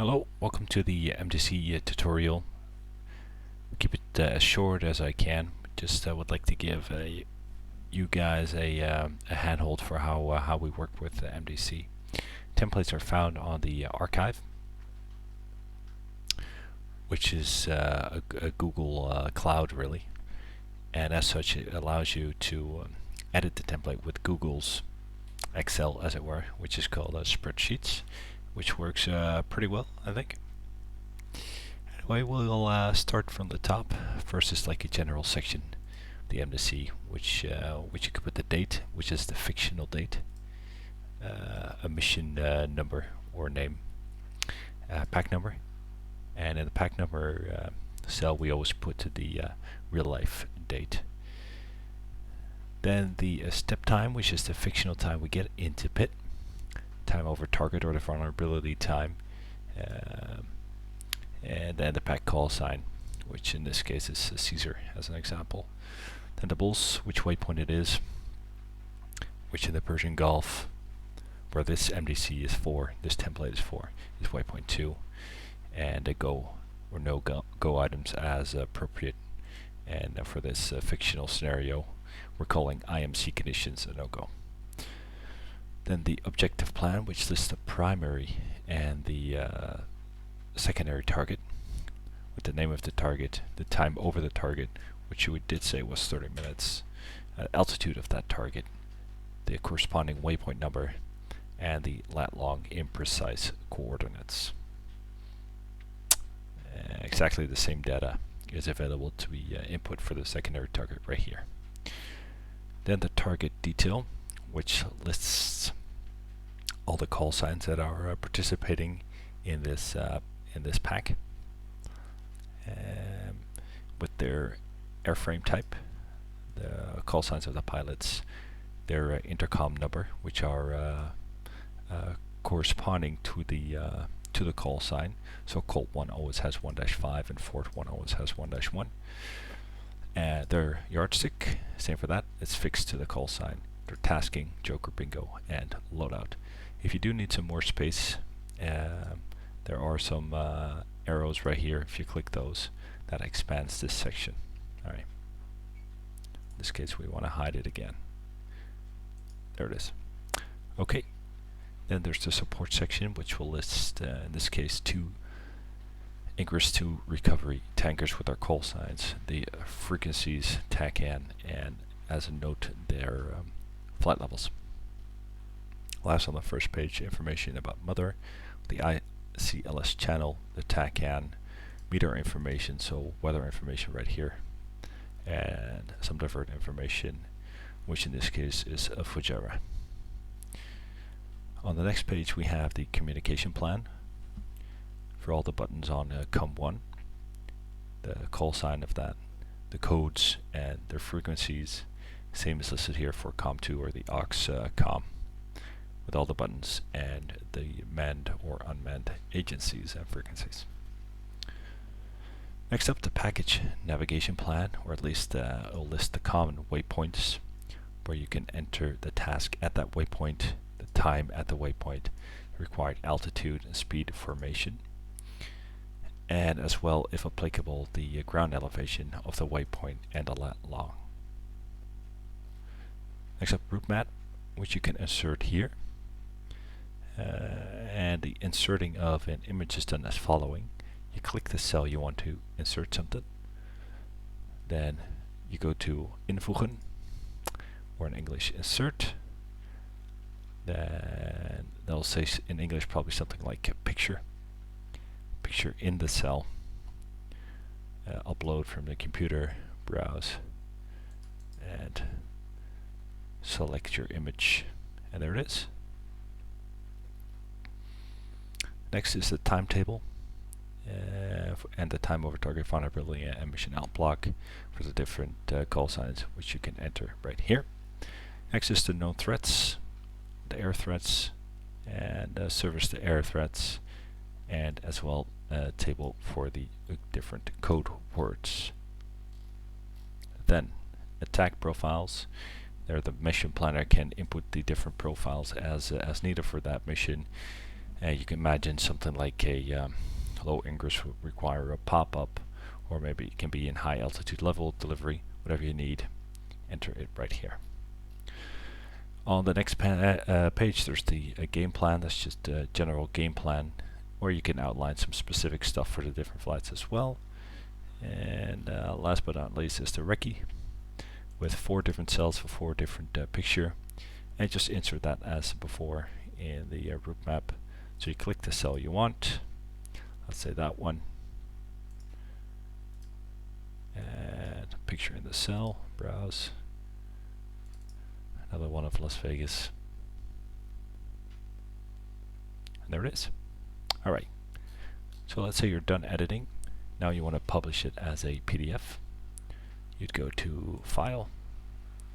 Hello, welcome to the MDC tutorial. Keep it as short as I can. Just would like to give you guys a handhold for how we work with the MDC. Templates are found on the archive, which is a Google Cloud really, and as such it allows you to edit the template with Google's Excel, as it were, which is called spreadsheets, which works pretty well, I think. Anyway, we'll start from the top. First is like a general section, the MDC, which you could put the date, which is the fictional date, a mission number or name, pack number, and in the pack number cell we always put the real life date. Then the step time, which is the fictional time we get into PIT, time over target or the vulnerability time, and then the pack call sign, which in this case is Caesar as an example. Then the bulls, which waypoint it is, which in the Persian Gulf, where this MDC is for, this template is for, is waypoint 2, and the go or no go items as appropriate. And for this fictional scenario, we're calling IMC conditions a no-go. Then the objective plan, which lists the primary and the secondary target, with the name of the target, the time over the target, which we did say was 30 minutes, altitude of that target, the corresponding waypoint number, and the lat-long imprecise coordinates. Exactly the same data is available to be input for the secondary target right here. Then the target detail, which lists all the call signs that are participating in this pack, with their airframe type, the call signs of the pilots, their intercom number, which are corresponding to the call sign. So Colt 1 always has 1-5 and Fort 1 always has 1-1. Their yardstick, same for that, it's fixed to the call sign. Their tasking, Joker, Bingo, and loadout. If you do need some more space, there are some arrows right here. If you click those, that expands this section. Alright. In this case, we want to hide it again. There it is. Okay. Then there's the support section, which will list, in this case, 2 ingress to recovery tankers with our call signs, the frequencies, TACAN, and as a note, their flight levels. Last on the first page, information about mother, the ICLS channel, the TACAN, meter information, so weather information right here, and some divert information, which in this case is a Fujairah. On the next page we have the communication plan for all the buttons on COM1, the call sign of that, the codes and their frequencies, same as listed here for COM2 or the aux COM, with all the buttons and the manned or unmanned agencies and frequencies. Next up, the package navigation plan, or at least it'll list the common waypoints where you can enter the task at that waypoint, the time at the waypoint, required altitude and speed formation, and as well, if applicable, the ground elevation of the waypoint and the lat long. Next up, route map, which you can insert here. And the inserting of an image is done as following. You click the cell you want to insert something. Then you go to invoegen, or in English insert. Then they'll say in English probably something like a picture in the cell, upload from the computer, browse, and select your image, and there it is. Next is the timetable, and the time over target vulnerability and mission out block for the different call signs, which you can enter right here. Next is the known threats, the air threats, and service to air threats, and as well a table for the different code words. Then attack profiles. There the mission planner can input the different profiles as needed for that mission. You can imagine something like a low ingress would require a pop-up, or maybe it can be in high altitude level delivery, whatever you need. Enter it right here. On the next page, there's the game plan. That's just a general game plan, where you can outline some specific stuff for the different flights as well. And last but not least is the recce, with 4 different cells for 4 different picture, and just insert that as before in the route map. So you click the cell you want, let's say that one, and picture in the cell, browse, another one of Las Vegas, and there it is. Alright, so let's say you're done editing. Now you want to publish it as a PDF. You'd go to File,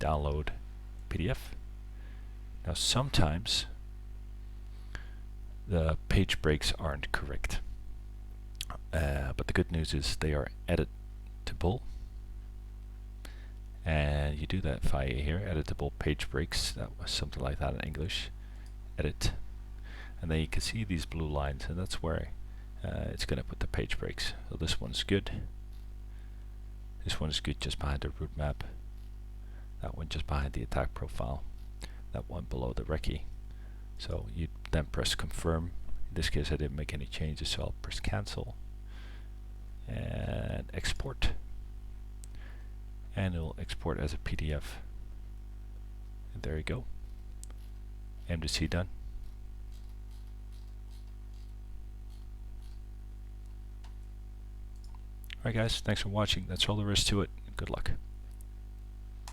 Download PDF. Now sometimes the page breaks aren't correct, but the good news is they are editable, and you do that via here, editable page breaks. That was something like that in English, edit, and then you can see these blue lines, and that's where it's going to put the page breaks. So this one's good, this one is good just behind the route map, that one just behind the attack profile, that one below the recce. So you then press confirm. In this case I didn't make any changes, so I'll press cancel and export, and it'll export as a PDF, and there you go, MDC done. Alright guys, thanks for watching. That's all there is to it. Good luck.